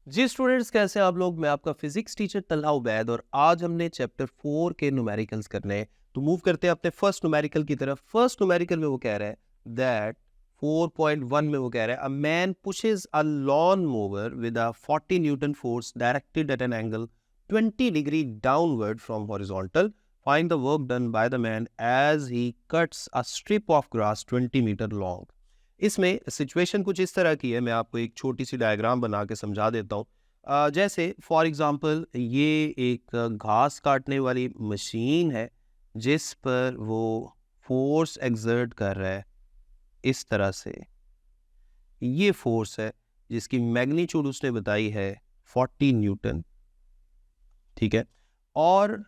जी students, कैसे हैं आप लोग। मैं आपका फिजिक्स टीचर तल्हा उबैद और आज हमने चैप्टर 4 के न्यूमेरिकल्स करने हैं। तो मूव करते हैं अपने फर्स्ट न्यूमेरिकल की तरफ। फर्स्ट न्यूमेरिकल में वो कह रहा है दैट 4.1 में वो कह रहा है a man pushes a lawn mower with a 40 newton force directed at an angle 20 degree downward from horizontal. Find the work done by the man as he cuts a strip of grass 20 metre long. इसमें situation कुछ इस तरह की है, मैं आपको एक छोटी सी डायग्राम बना के समझा देता हूँ। जैसे फॉर एग्जांपल ये एक घास काटने वाली मशीन है जिस पर वो फोर्स एक्सर्ट कर रहा है। इस तरह से ये फोर्स है जिसकी मैग्नीट्यूड उसने बताई है 40 न्यूटन। ठीक है। और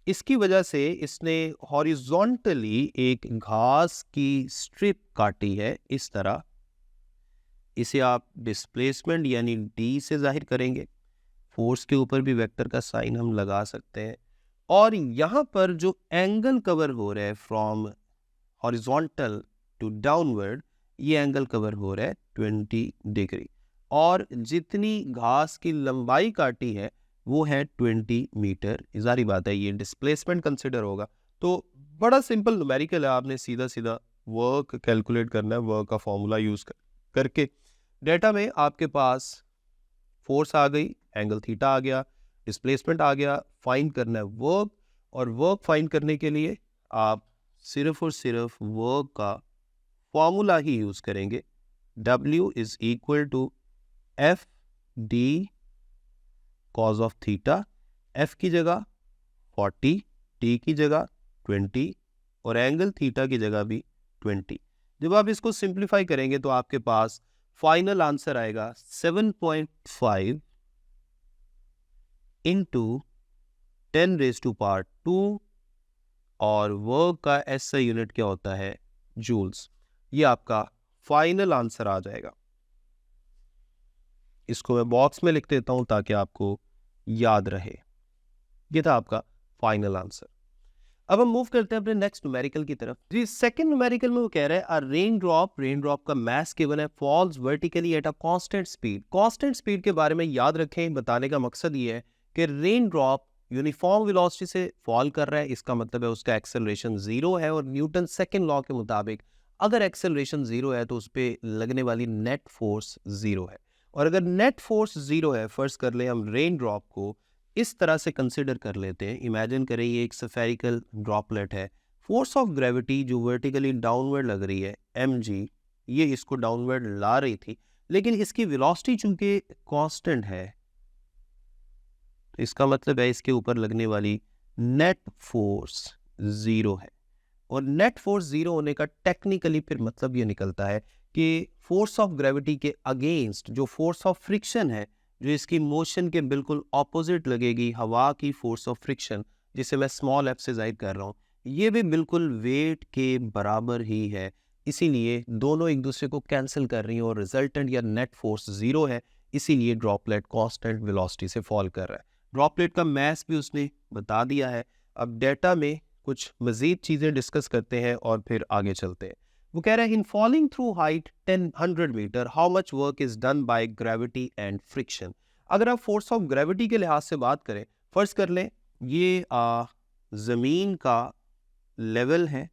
इसकी वजह से इसने हॉरिजॉन्टली एक घास की स्ट्रिप काटी है इस तरह। इसे आप डिस्प्लेसमेंट यानी डी से जाहिर करेंगे। फोर्स के ऊपर भी वेक्टर का साइन हम लगा सकते हैं। और यहाँ पर जो एंगल कवर हो रहा है फ्रॉम हॉरिजॉन्टल टू डाउनवर्ड, ये एंगल कवर हो रहा है 20 डिग्री। और जितनी घास की लंबाई काटी है वो है 20 मीटर। जारी बात है ये डिस्प्लेसमेंट कंसिडर होगा। तो बड़ा सिंपल न्यूमेरिकल है, आपने सीधा सीधा वर्क कैलकुलेट करना है वर्क का फॉर्मूला यूज करके। डेटा में आपके पास फोर्स आ गई, एंगल थीटा आ गया, डिस्प्लेसमेंट आ गया, फाइंड करना है वर्क। और वर्क फाइंड करने के लिए आप सिर्फ और सिर्फ वर्क का फॉर्मूला ही यूज करेंगे। W is equal to f d cos of theta. F की जगह 40, T की जगह 20 और एंगल थीटा की जगह भी 20। जब आप इसको सिंप्लीफाई करेंगे तो आपके पास फाइनल आंसर आएगा 7.5 इंटू 10⁻²। और वर्क का SI यूनिट क्या होता है? जूल्स। ये आपका फाइनल आंसर आ जाएगा। इसको मैं बॉक्स में लिख देता हूं ताकि आपको याद रहे। ये था आपका फाइनल आंसर। अब हम मूव करते हैं अपने नेक्स्ट न्यूमेरिकल की तरफ। जी सेकंड न्यूमेरिकल में वो कह रहा है अ रेन ड्रॉप का मास गिवन है falls vertically at a constant speed. Constant speed के बारे में याद रखें, बताने का मकसद ये है कि रेन ड्रॉप यूनिफॉर्म वेलोसिटी से फॉल कर रहा है। इसका मतलब है उसका एक्सेलरेशन जीरो है और न्यूटन सेकंड लॉ के मुताबिक अगर एक्सेलरेशन जीरो है तो उस पर लगने वाली नेट फोर्स जीरो है। और अगर नेट फोर्स जीरो है, फर्ज कर ले हम रेन ड्रॉप को इस तरह से कंसिडर कर लेते हैं। इमेजिन करें ये एक स्फेरिकल ड्रॉपलेट है। फोर्स ऑफ ग्रेविटी जो वर्टिकली डाउनवर्ड लग रही है mg, ये इसको डाउनवर्ड ला रही थी, लेकिन इसकी वेलोसिटी चूंकि कांस्टेंट है, इसका मतलब है इसके ऊपर लगने वाली नेट फोर्स जीरो है। और नेट फोर्स जीरो होने का टेक्निकली फिर मतलब ये निकलता है कि फोर्स ऑफ ग्रेविटी के अगेंस्ट जो फोर्स ऑफ फ्रिक्शन है, जो इसकी मोशन के बिल्कुल ऑपोजिट लगेगी, हवा की फोर्स ऑफ फ्रिक्शन, जिसे मैं स्मॉल एफ से जाहिर कर रहा हूँ, ये भी बिल्कुल वेट के बराबर ही है। इसीलिए दोनों एक दूसरे को कैंसिल कर रही हैं और रिजल्टेंट या नेट फोर्स जीरो है। इसीलिए ड्रॉपलेट कांस्टेंट वेलोसिटी से फॉल कर रहा है। ड्रॉपलेट का मैस भी उसने बता दिया है। अब डेटा में कुछ मजीद चीज़ें डिस्कस करते हैं और फिर आगे चलते हैं। वो कह रहा है in falling through height 100 meter how much work is done by gravity and friction. अगर आप फोर्स ऑफ ग्रेविटी के लिहाज से बात करें, फर्ज कर लें ये ज़मीन का लेवल है,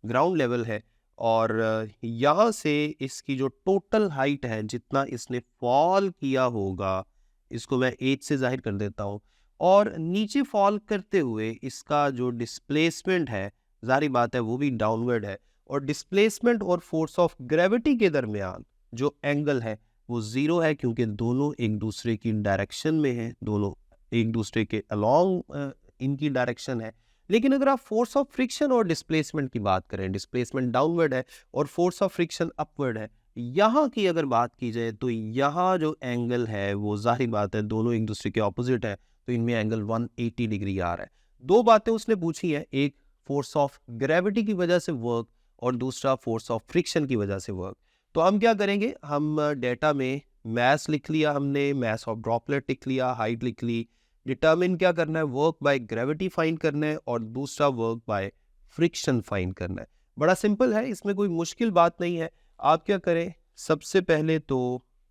ग्राउंड लेवल है। और यहाँ से इसकी जो टोटल हाइट है, जितना इसने फॉल किया होगा, इसको मैं एच से जाहिर कर देता हूँ। और नीचे फॉल करते हुए इसका जो डिस्प्लेसमेंट है, जारी बात है वो भी डाउनवर्ड है। और डिस्प्लेसमेंट और फोर्स ऑफ ग्रेविटी के दरमियान जो एंगल है वो ज़ीरो है, क्योंकि दोनों एक दूसरे की डायरेक्शन में है, दोनों एक दूसरे के अलॉन्ग इनकी डायरेक्शन है। लेकिन अगर आप फोर्स ऑफ फ्रिक्शन और डिस्प्लेसमेंट की बात करें, डिस्प्लेसमेंट डाउनवर्ड है और फोर्स ऑफ फ्रिक्शन अपवर्ड है, यहाँ की अगर बात की जाए तो यहाँ जो एंगल है वो जाहिर बात है दोनों एक दूसरे के ऑपोजिट है, तो इनमें एंगल 180 डिग्री आ रहा है। दो बातें उसने पूछी है, एक फोर्स ऑफ ग्रेविटी की वजह से वर्क और दूसरा फोर्स ऑफ फ्रिक्शन की वजह से वर्क। तो हम क्या करेंगे, हम डेटा में मैस लिख लिया हमने, मैस ऑफ ड्रॉपलेट लिख लिया, हाइट लिख ली। डिटर्मिन क्या करना है, वर्क बाय ग्रेविटी फाइंड करना है और दूसरा वर्क बाय फ्रिक्शन फाइंड करना है। बड़ा सिंपल है, इसमें कोई मुश्किल बात नहीं है। आप क्या करें, सबसे पहले तो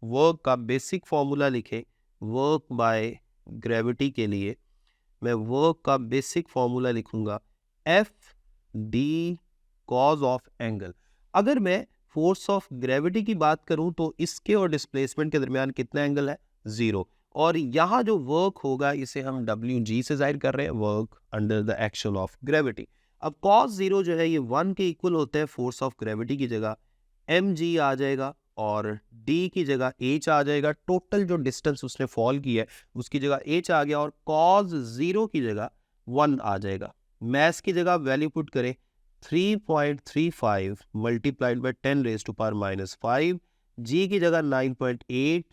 वर्क का बेसिक फॉर्मूला लिखें वर्क बाय ग्रेविटी के लिए, मैं वर्क का बेसिक फॉर्मूला लिखूंगा F d cos of angle. अगर मैं फोर्स ऑफ ग्रेविटी की बात करूं तो इसके और डिस्प्लेसमेंट के दरमियान कितना एंगल है, 0। और यहाँ जो वर्क होगा इसे हम WG से जाहिर कर रहे हैं, work under the action of gravity. अब cos 0 जो है ये 1 के इक्वल होता है, फोर्स ऑफ ग्रेविटी की जगह mg आ जाएगा और d की जगह h आ जाएगा। टोटल जो डिस्टेंस उसने फॉल किया है उसकी जगह h आ गया और cos 0 की जगह 1 आ जाएगा। मैस की जगह वैल्यू पुट करें 3.35 multiplied by 10 raised to power -5, g की जगह 9.8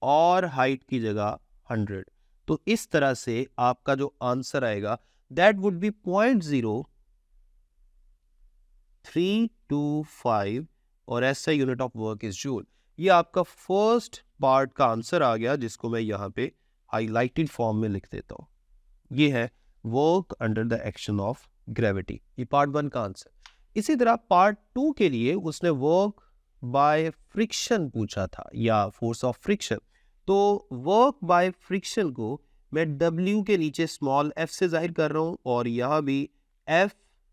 और हाइट की जगह 100। तो इस तरह से आपका जो आंसर आएगा दैट वुड बी 0.0325 और ऐसा unit of work is joule. ये आपका फर्स्ट पार्ट का आंसर आ गया जिसको मैं यहाँ पे हाईलाइटेड फॉर्म में लिख देता हूँ। ये है work under the action of gravity, ये पार्ट 1 का आंसर। इसी तरह पार्ट 2 के लिए उसने वर्क बाय फ्रिक्शन पूछा था या फोर्स ऑफ फ्रिक्शन। तो वर्क बाय फ्रिक्शन को मैं W के नीचे स्मॉल f से जाहिर कर रहा हूं और यहाँ भी F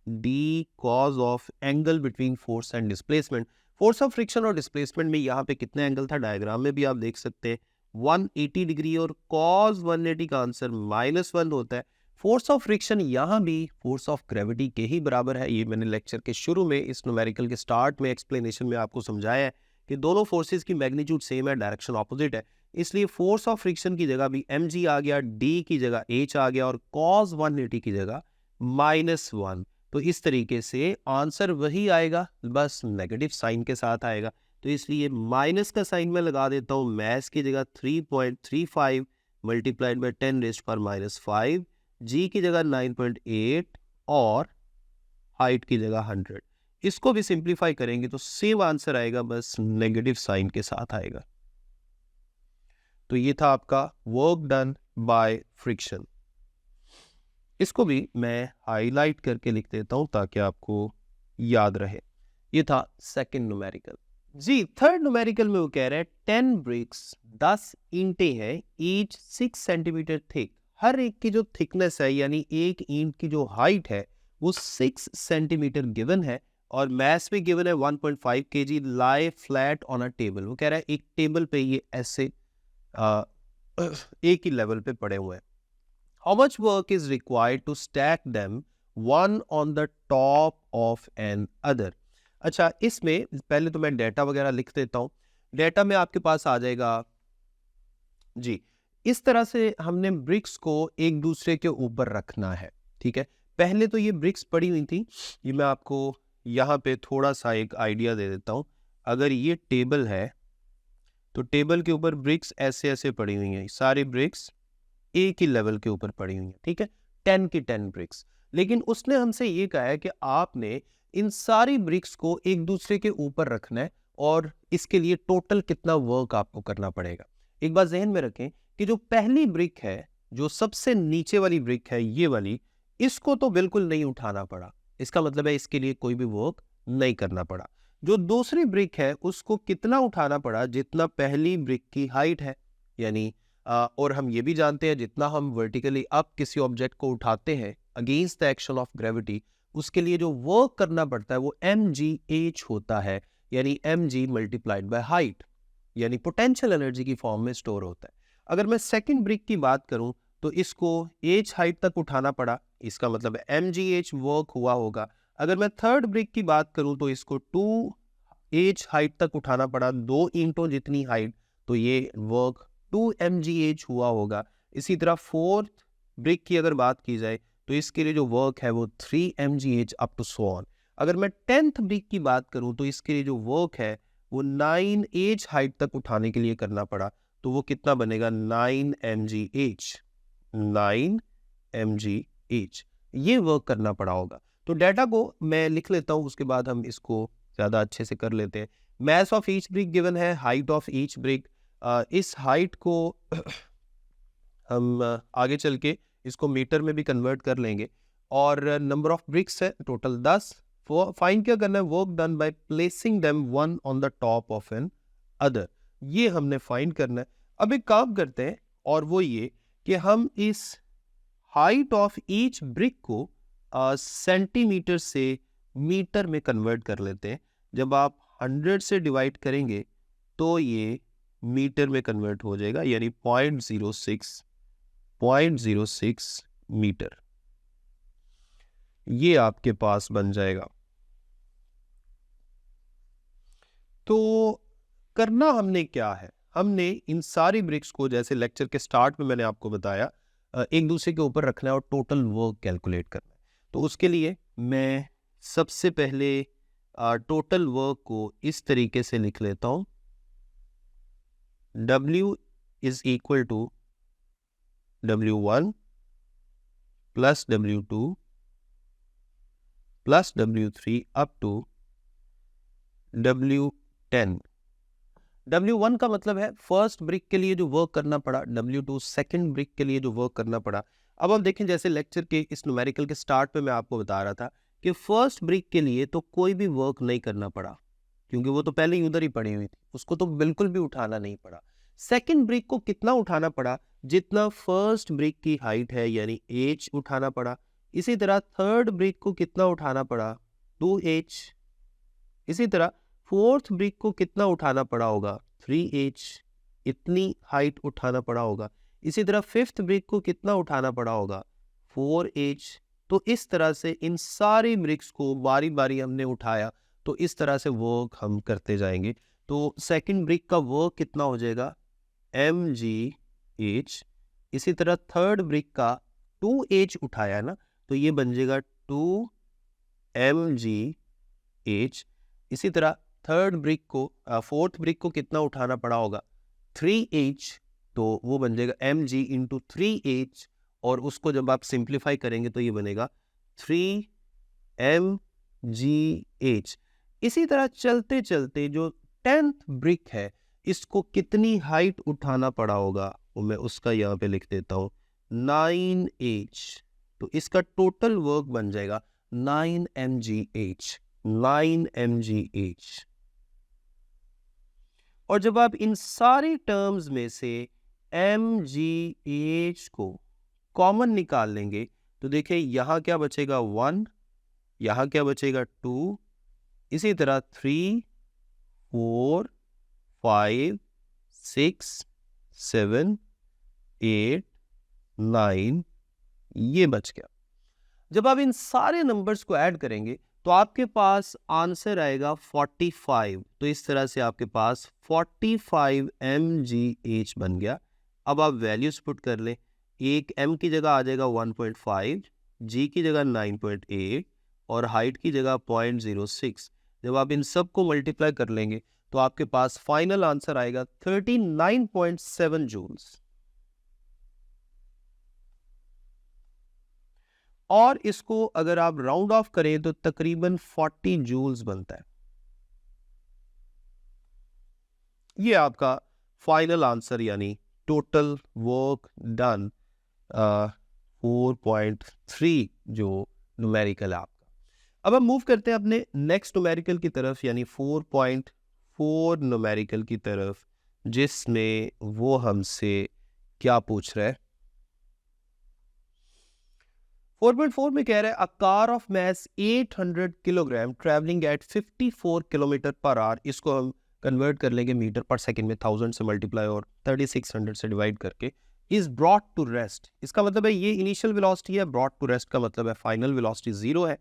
D cause of angle between force and displacement. Force of friction और डिस्प्लेसमेंट में यहाँ पे कितना एंगल था डायग्राम में भी आप देख सकते हैं 180 डिग्री और कॉस 180 का आंसर -1 होता है। फोर्स ऑफ फ्रिक्शन यहाँ भी फोर्स ऑफ ग्रेविटी के ही बराबर है। ये मैंने लेक्चर के शुरू में इस न्यूमेरिकल के स्टार्ट में एक्सप्लेनेशन में आपको समझाया है कि दोनों फोर्सेस की मैग्नीट्यूड सेम है, डायरेक्शन ऑपोजिट है, इसलिए फोर्स ऑफ फ्रिक्शन की जगह भी mg आ गया, d की जगह h आ गया और cos 180 की जगह -1। तो इस तरीके से आंसर वही आएगा, बस नेगेटिव साइन के साथ आएगा। तो इसलिए माइनस का साइन में लगा देता हूँ, मैथ्स की जगह 3.35 multiplied by 10 raised to power -5, g की जगह 9.8 और हाइट की जगह 100। इसको भी सिंप्लीफाई करेंगे तो सेम आंसर आएगा, बस नेगेटिव साइन के साथ आएगा। तो ये था आपका वर्क डन बाय फ्रिक्शन। इसको भी मैं हाईलाइट करके लिख देता हूं ताकि आपको याद रहे। ये था सेकंड न्यूमेरिकल। जी थर्ड न्यूमेरिकल में वो कह रहे हैं 10 ब्रिक्स 10 ईंटें हैं, ईच 6 सेंटीमीटर थिक। हर एक की जो थिकनेस है यानी एक ईंट की जो हाइट है वो 6 सेंटीमीटर गिवन है और मैस भी गिवन है 1.5 kg, lie flat on a table. वो कह रहा है एक टेबल पे ये ऐसे एक ही लेवल पे पड़े हुए हैं। How much work is required to stack them one on the top of an other? अच्छा, इसमें पहले तो मैं डेटा वगैरह लिख देता हूँ। डेटा में आपके पास आ जाएगा जी, इस तरह से हमने ब्रिक्स को एक दूसरे के ऊपर रखना है, ठीक है। पहले तो ये ब्रिक्स पड़ी हुई थी, ये मैं आपको यहाँ पे थोड़ा सा एक आइडिया दे देता हूँ। अगर ये टेबल है तो टेबल के ऊपर ब्रिक्स ऐसे ऐसे पड़ी हुई हैं, सारी ब्रिक्स एक ही लेवल के ऊपर पड़ी हुई है, ठीक है, 10 की 10 ब्रिक्स। लेकिन उसने हमसे ये कहा है कि आपने इन सारी ब्रिक्स को एक दूसरे के ऊपर रखना है और इसके लिए टोटल कितना वर्क आपको करना पड़ेगा। एक बात ज़हन में रखें कि जो पहली ब्रिक है, जो सबसे नीचे वाली ब्रिक है ये वाली, इसको तो बिल्कुल नहीं उठाना पड़ा, इसका मतलब है इसके लिए कोई भी वर्क नहीं करना पड़ा। जो दूसरी ब्रिक है उसको कितना उठाना पड़ा, जितना पहली ब्रिक की हाइट है, यानी और हम ये भी जानते हैं जितना हम वर्टिकली अप किसी ऑब्जेक्ट को उठाते हैं against the action of gravity, उसके लिए जो वर्क करना पड़ता है वो mgh होता है, यानी mg मल्टीप्लाइड बाय हाइट, यानी पोटेंशियल एनर्जी की फॉर्म में स्टोर होता है। अगर मैं सेकंड ब्रिक की बात करूं तो इसको h हाइट तक उठाना पड़ा, इसका मतलब है mgh वर्क हुआ होगा। अगर मैं थर्ड ब्रिक की बात करूं तो इसको 2h हाइट तक उठाना पड़ा, 2 ईंटों जितनी हाइट, तो ये वर्क 2 mgh हुआ होगा। इसी तरह फोर्थ ब्रिक की अगर बात की जाए तो इसके लिए जो वर्क है वो 3 mgh up to so on. अगर मैं 10th ब्रिक की बात करूं तो इसके लिए जो वर्क है वो 9h हाइट तक उठाने के लिए करना पड़ा, तो वो कितना बनेगा 9 mgh, 9 mgh ये वर्क करना पड़ा होगा। तो डाटा को मैं लिख लेता हूं, उसके बाद हम इसको ज़्यादा अच्छे से कर लेते हैं। Mass of each brick given है, हाइट ऑफ ईच ब्रिक, इस हाइट को हम आगे चल के इसको मीटर में भी कन्वर्ट कर लेंगे और नंबर ऑफ ब्रिक्स है टोटल 10, फाइंड क्या करना है, work done by placing them one on the top of an other, ये हमने फाइंड करना है। अब एक काम करते हैं और वो ये कि हम इस हाइट ऑफ ईच ब्रिक को सेंटीमीटर से मीटर में कन्वर्ट कर लेते हैं। जब आप 100 से डिवाइड करेंगे तो ये मीटर में कन्वर्ट हो जाएगा, यानी 0.06 मीटर ये आपके पास बन जाएगा। तो करना हमने क्या है, हमने इन सारी ब्रिक्स को जैसे लेक्चर के स्टार्ट में मैंने आपको बताया एक दूसरे के ऊपर रखना है और टोटल वर्क कैलकुलेट करना है। तो उसके लिए मैं सबसे पहले टोटल वर्क को इस तरीके से लिख लेता हूं, W is equal to W1 plus W2 plus W3 up to W10। W1 का मतलब है फर्स्ट ब्रिक के लिए जो वर्क करना पड़ा, W2 सेकंड ब्रिक के लिए जो वर्क करना पड़ा। अब हम देखें जैसे लेक्चर के इस न्यूमेरिकल के स्टार्ट पे मैं आपको बता रहा था कि फर्स्ट ब्रिक के लिए तो कोई भी वर्क नहीं करना पड़ा क्योंकि वो तो पहले ही उधर ही पड़ी हुई थी, उसको तो बिल्कुल भी उठाना नहीं पड़ा। सेकंड ब्रिक को कितना उठाना पड़ा, जितना फर्स्ट ब्रिक की हाइट है यानी h उठाना पड़ा। इसी तरह थर्ड ब्रिक को कितना उठाना पड़ा, 2h। इसी तरह फोर्थ ब्रिक को कितना उठाना पड़ा होगा, 3h, इतनी हाइट उठाना पड़ा होगा। इसी तरह फिफ्थ ब्रिक को कितना उठाना पड़ा होगा, 4h। तो इस तरह से इन सारी ब्रिक्स को बारी बारी हमने उठाया, तो इस तरह से वर्क हम करते जाएंगे। तो सेकंड ब्रिक का वर्क कितना हो जाएगा, mgh। इसी तरह थर्ड ब्रिक का 2h उठाया ना, तो ये बन जाएगा 2mgh। इसी तरह थर्ड ब्रिक को फोर्थ ब्रिक को कितना उठाना पड़ा होगा, 3h, तो वो बन जाएगा mg इंटू 3h, और उसको जब आप सिंप्लीफाई करेंगे तो ये बनेगा 3mgh। इसी तरह चलते चलते जो 10th ब्रिक है इसको कितनी हाइट उठाना पड़ा होगा, वो मैं उसका यहाँ पे लिख देता हूँ 9h। तो इसका टोटल वर्क बन जाएगा 9mgh, 9mgh। और जब आप इन सारी टर्म्स में से mgh को कॉमन निकाल लेंगे तो देखिए यहाँ क्या बचेगा 1, यहाँ क्या बचेगा 2, इसी तरह 3, 4, 5, 6, 7, 8, 9, ये बच गया। जब आप इन सारे नंबर्स को ऐड करेंगे तो आपके पास आंसर आएगा 45। तो इस तरह से आपके पास 45 mgh बन गया। अब आप वैल्यूज पुट कर लें, एक m की जगह आ जाएगा 1.5, g की जगह 9.8 और हाइट की जगह 0.06। जब आप इन सब को मल्टीप्लाई कर लेंगे तो आपके पास फाइनल आंसर आएगा 39.7 जूल्स। और इसको अगर आप राउंड ऑफ करें तो तकरीबन 40 जूल्स बनता है। ये आपका फाइनल आंसर यानी टोटल वर्क डन 4.3 जो न्यूमेरिकल है आपका। अब हम मूव करते हैं अपने नेक्स्ट न्यूमेरिकल की तरफ यानी 4.4 न्यूमेरिकल की तरफ, जिसमें वो हमसे क्या पूछ रहा है। 4.4 में कह रहा है a car of mass 800 kilogram travelling eight 54 kilometre per hour. इसको हम कन्वर्ट कर लेंगे मीटर पर सेकंड में, 1000 से मल्टीप्लाई और 3600 से डिवाइड करके, इज ब्रॉट टू रेस्ट। इसका मतलब है ये इनिशियल वेलोसिटी है, ब्रॉट टू रेस्ट का मतलब है फाइनल वेलोसिटी 0 है।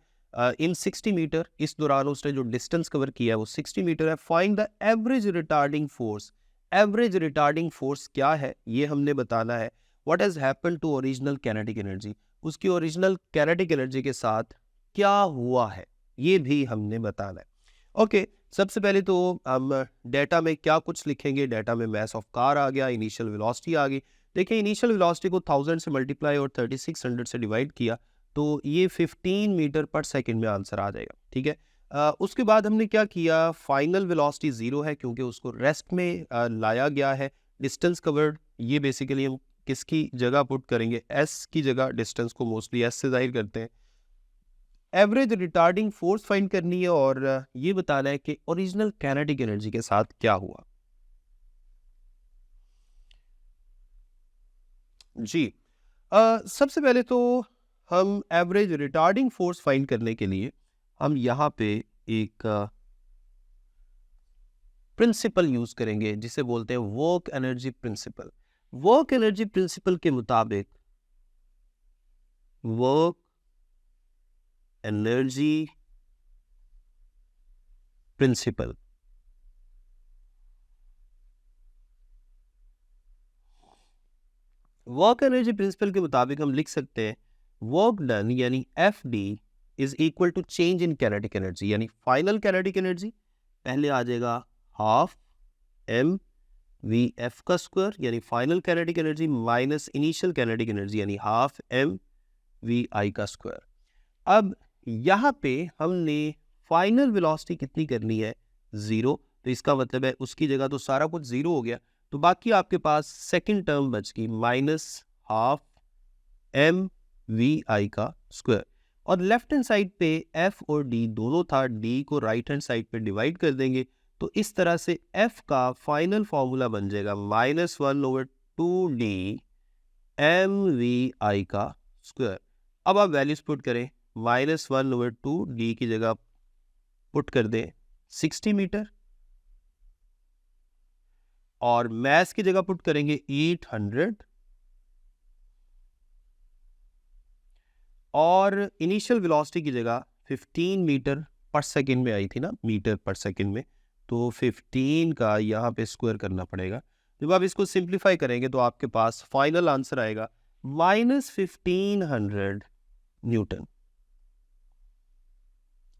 इन 60 मीटर, इस दौरान उसने जो डिस्टेंस कवर किया है वो 60 मीटर है। Find the average retarding force. Average retarding force क्या है ये हमने बताना है। What has happened to original kinetic energy, उसकी ओरिजिनल काइनेटिक एनर्जी के साथ क्या हुआ है ये भी हमने बताना है। ओके, सबसे पहले तो हम डेटा में क्या कुछ लिखेंगे। डेटा में मास ऑफ कार आ गया, इनिशियल वेलोसिटी आ गई। देखिए इनिशियल वेलोसिटी को 1000 से मल्टीप्लाई और 3600 से डिवाइड किया तो ये 15 मीटर पर सेकंड में आंसर आ जाएगा। ठीक है, उसके बाद हमने क्या किया, फाइनल वेलोसिटी 0 है क्योंकि उसको रेस्ट में लाया गया है। डिस्टेंस कवर्ड, ये बेसिकली हम किसकी जगह पुट करेंगे, s की जगह। डिस्टेंस को मोस्टली s से जाहिर करते हैं। एवरेज रिटार्डिंग फोर्स फाइंड करनी है और ये बताना है कि ओरिजिनल काइनेटिक एनर्जी के साथ क्या हुआ। जी, सबसे पहले तो हम एवरेज रिटार्डिंग फोर्स फाइंड करने के लिए हम यहाँ पे एक प्रिंसिपल यूज करेंगे जिसे बोलते हैं work energy principle. Work energy principle के मुताबिक work energy principle work energy principle के मुताबिक हम लिख सकते हैं वर्क डन यानी F D is equal to change in kinetic energy, यानी फाइनल काइनेटिक एनर्जी पहले आ जाएगा हाफ एम वी एफ का स्क्वायर यानी final kinetic energy minus initial kinetic energy यानी हाफ एम वी आई का स्क्वायर। अब यहाँ पे हमने फाइनल वेलोसिटी कितनी करनी है, 0, तो इसका मतलब है उसकी जगह तो सारा कुछ 0 हो गया, तो बाकी आपके पास सेकंड टर्म बच गई minus half M V I का स्क्वायर। और लेफ्ट हैंड साइड पे एफ और डी दोनों था, डी को राइट हैंड साइड पे डिवाइड कर देंगे तो इस तरह से एफ का फाइनल फॉर्मूला बन जाएगा -1/2d एम वी आई का स्क्वायर। अब आप वैल्यूज पुट करें, -1/2d की जगह पुट कर दें 60 मीटर और मैस की जगह पुट करेंगे 800 और इनिशियल वेलोसिटी की जगह 15 मीटर पर सेकेंड में आई थी ना, मीटर पर सेकेंड में, तो 15 का यहाँ पे स्क्वायर करना पड़ेगा। जब आप इसको सिंप्लीफाई करेंगे तो आपके पास फाइनल आंसर आएगा -1500 न्यूटन।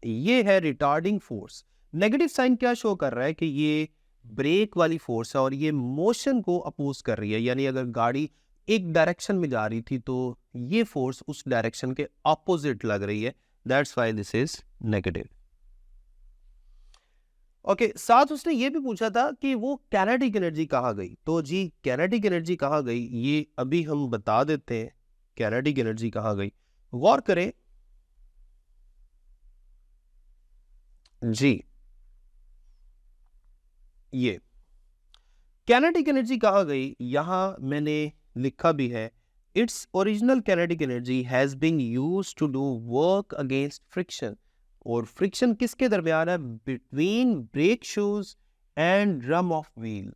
ये है रिटार्डिंग फोर्स। नेगेटिव साइन क्या शो कर रहा है कि ये ब्रेक वाली फोर्स है और ये मोशन को अपोज कर रही है, यानी अगर गाड़ी एक डायरेक्शन में जा रही थी तो ये फोर्स उस डायरेक्शन के ऑपोजिट लग रही है, that's why this is negative. Okay, साथ उसने ये भी पूछा था कि वो काइनेटिक एनर्जी कहाँ गई, तो जी काइनेटिक एनर्जी कहाँ गई ये अभी हम बता देते हैं। काइनेटिक एनर्जी कहाँ गई, गौर करें जी, ये काइनेटिक एनर्जी कहाँ गई यहां मैंने लिखा भी है, it's original kinetic energy has been used to do work against friction. और फ्रिक्शन किसके दरमियान है, between brake shoes and drum of wheel.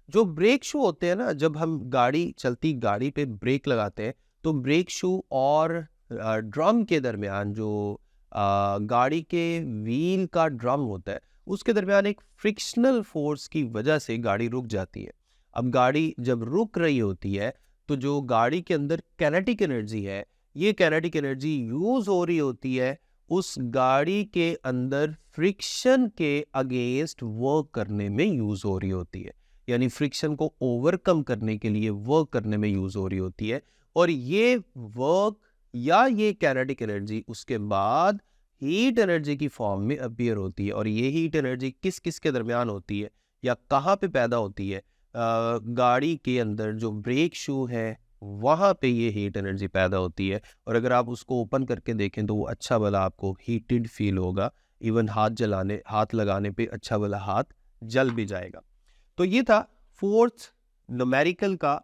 जो ब्रेक शू होते हैं ना, जब हम गाड़ी चलती गाड़ी पे ब्रेक लगाते हैं तो ब्रेक शू और ड्रम के दरमियान जो गाड़ी के व्हील का ड्रम होता है उसके दरमियान एक फ्रिक्शनल फोर्स की वजह से गाड़ी रुक जाती है। अब गाड़ी जब रुक रही होती है तो जो गाड़ी के अंदर काइनेटिक एनर्जी है, ये काइनेटिक एनर्जी यूज हो रही होती है उस गाड़ी के अंदर फ्रिक्शन के अगेंस्ट वर्क करने में यूज हो रही होती है, यानी फ्रिक्शन को ओवरकम करने के लिए वर्क करने में यूज हो रही होती है। और ये वर्क या ये काइनेटिक एनर्जी उसके बाद हीट एनर्जी की फॉर्म में अपीयर होती है। और ये हीट एनर्जी किस किस के दरमियान होती है या कहाँ पे पैदा होती है, गाड़ी के अंदर जो ब्रेक शू है वहाँ पे ये हीट एनर्जी पैदा होती है। और अगर आप उसको ओपन करके देखें तो वो अच्छा वाला आपको हीटेड फील होगा, इवन हाथ लगाने पे अच्छा वाला हाथ जल भी जाएगा। तो ये था फोर्थ न्यूमेरिकल का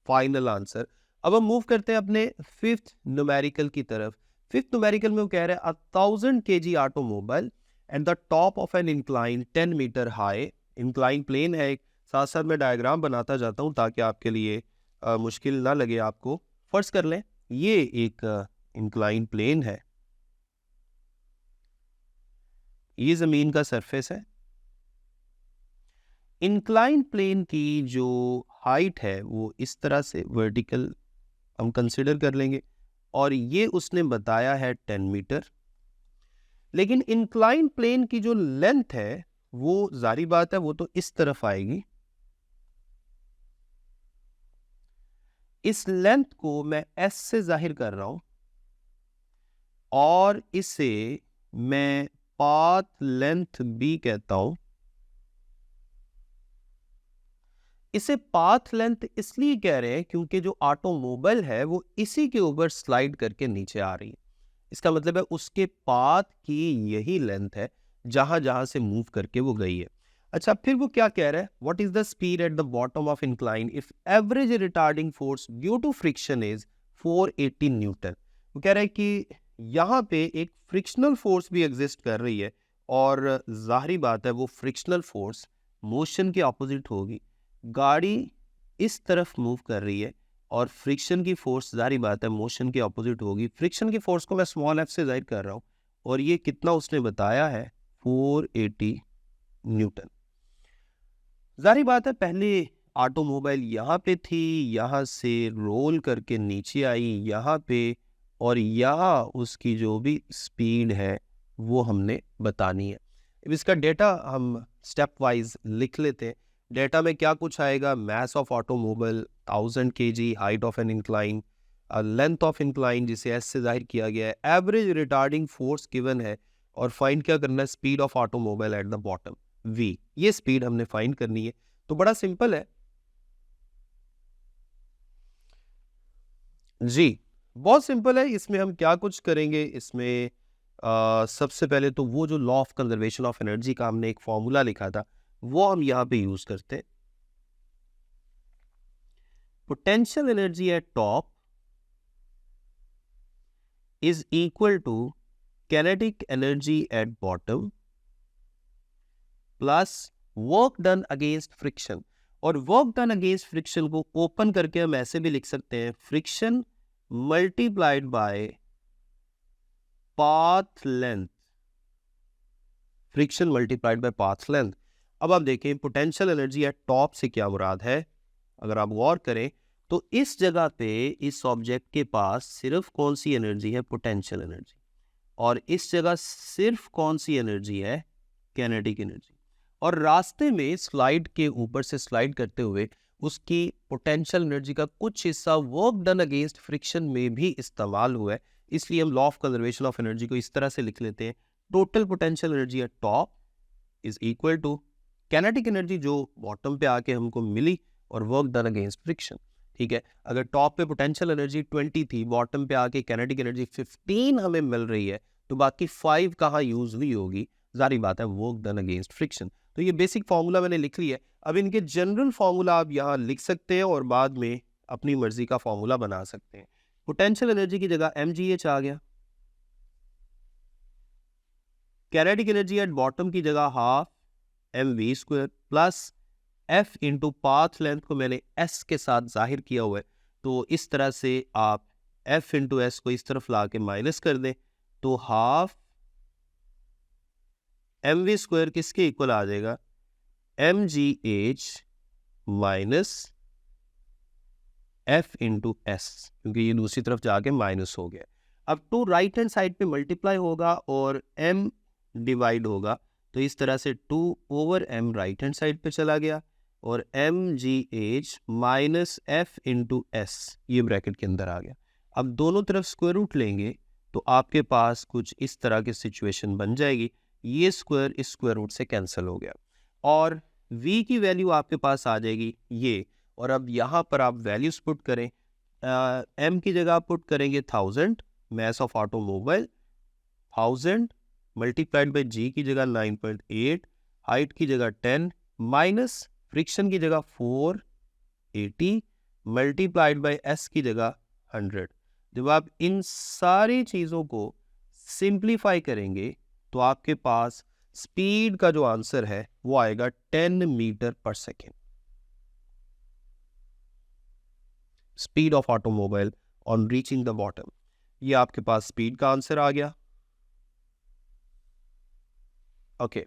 फाइनल आंसर। अब हम मूव करते हैं अपने फिफ्थ न्यूमेरिकल की तरफ। फिफ्थ न्यूमेरिकल में वो कह रहे हैं 1000 kg automobile at the top of an incline 10 metre high. Incline plane है, साथ साथ मैं डायग्राम बनाता जाता हूं ताकि आपके लिए मुश्किल ना लगे आपको। फर्ज कर लें ये एक इंक्लाइन प्लेन है, ये जमीन का सरफेस है। इंक्लाइन प्लेन की जो हाइट है वो इस तरह से वर्टिकल हम कंसिडर कर लेंगे और ये उसने बताया है 10 मीटर। लेकिन इंक्लाइन प्लेन की जो लेंथ है वो जारी बात है वो तो इस तरफ आएगी। इस लेंथ को मैं एस से जाहिर कर रहा हूं और इसे मैं पाथ लेंथ भी कहता हूं। इसे पाथ लेंथ इसलिए कह रहे हैं क्योंकि जो ऑटोमोबाइल है वो इसी के ऊपर स्लाइड करके नीचे आ रही है। इसका मतलब है उसके पाथ की यही लेंथ है जहां जहां से मूव करके वो गई है। अच्छा, फिर वो क्या कह रहा है, what is the speed at the bottom of incline if average retarding force due to friction is 480 newton. वो कह रहा है कि यहाँ पे एक फ्रिक्शनल फोर्स भी एग्जिस्ट कर रही है, और जाहिर बात है वो फ्रिक्शनल फोर्स मोशन के ऑपोजिट होगी। गाड़ी इस तरफ मूव कर रही है और फ्रिक्शन की फोर्स जाहिर बात है मोशन के ऑपोजिट होगी। फ्रिक्शन की फोर्स को मैं स्मॉल एफ से जाहिर कर रहा हूँ, और ये कितना उसने बताया है, 480 न्यूटन। जाहिर बात है पहले ऑटोमोबाइल यहाँ पे थी, यहाँ से रोल करके नीचे आई यहाँ पे, और यहाँ उसकी जो भी स्पीड है वो हमने बतानी है। अब इसका डेटा हम स्टेप वाइज लिख लेते हैं। डेटा में क्या कुछ आएगा, mass of automobile 1000 kg, height of an incline, length of incline जिसे एस से जाहिर किया गया है, एवरेज रिटार्डिंग फोर्स गिवन है, और फाइंड क्या करना है, speed of automobile at the bottom v। ये स्पीड हमने फाइंड करनी है। तो बड़ा सिंपल है जी, बहुत सिंपल है। इसमें हम क्या कुछ करेंगे, इसमें सबसे पहले तो वो जो law of conservation of energy का हमने एक फॉर्मूला लिखा था वो हम यहाँ पे यूज करते हैं। Potential energy at top is equal to kinetic energy at bottom plus work done against friction. और वर्क डन अगेंस्ट फ्रिक्शन को ओपन करके हम ऐसे भी लिख सकते हैं, friction multiplied by path length, friction multiplied by path length. अब आप देखें पोटेंशियल एनर्जी एट टॉप से क्या मुराद है। अगर आप गौर करें तो इस जगह पे इस ऑब्जेक्ट के पास सिर्फ कौन सी एनर्जी है, पोटेंशियल एनर्जी, और इस जगह सिर्फ कौन सी एनर्जी है, काइनेटिक एनर्जी। और रास्ते में स्लाइड के ऊपर से स्लाइड करते हुए उसकी पोटेंशियल एनर्जी का कुछ हिस्सा वर्क डन अगेंस्ट फ्रिक्शन में भी इस्तेमाल हुआ है। इसलिए हम law of conservation of energy को इस तरह से लिख लेते हैं, total potential energy at top is equal to kinetic energy जो बॉटम पे आके हमको मिली और वर्क डन अगेंस्ट फ्रिक्शन। ठीक है, अगर टॉप पे पोटेंशियल एनर्जी 20 थी, बॉटम पे आके काइनेटिक एनर्जी 15 हमें मिल रही है, तो बाकी 5 कहाँ यूज हुई होगी, जाहिर बात है वर्क डन अगेंस्ट फ्रिक्शन। तो ये बेसिक फार्मूला मैंने लिख लिया है। अब इनके जनरल फार्मूला आप यहाँ लिख सकते हैं और बाद में अपनी मर्जी का फार्मूला बना सकते हैं। पोटेंशियल एनर्जी की जगह mgh आ गया, काइनेटिक एनर्जी एट बॉटम की जगह half mv square plus f into path length को मैंने s के साथ जाहिर किया हुआ है, तो इस तरह से आप f इंटू एस को इस तरफ ला के माइनस कर दें, तो हाफ mv स्क्वायर किसके इक्वल आ जाएगा, mgh minus f into S, क्योंकि ये दूसरी तरफ जाके माइनस हो गया। अब टू राइट हैंड साइड पे मल्टीप्लाई होगा और m डिवाइड होगा, तो इस तरह से 2 over m right hand side पे चला गया, और mgh minus f into S ये ब्रैकेट के अंदर आ गया। अब दोनों तरफ स्क्वायर रूट लेंगे तो आपके पास कुछ इस तरह की सिचुएशन बन जाएगी, ये स्क्वायर इस स्क्वायर रूट से कैंसिल हो गया, और v की वैल्यू आपके पास आ जाएगी ये। और अब यहाँ पर आप वैल्यूज पुट करें, m की जगह आप पुट करेंगे 1000, mass of automobile 1000 multiplied by g की जगह 9.8, हाइट की जगह 10, माइनस फ्रिक्शन की जगह 480 मल्टीप्लाइड बाय s की जगह 100। जब आप इन सारी चीज़ों को सिंप्लीफाई करेंगे तो आपके पास स्पीड का जो आंसर है वो आएगा 10 मीटर पर second, speed of automobile on reaching the bottom. ये आपके पास स्पीड का आंसर आ गया। ओके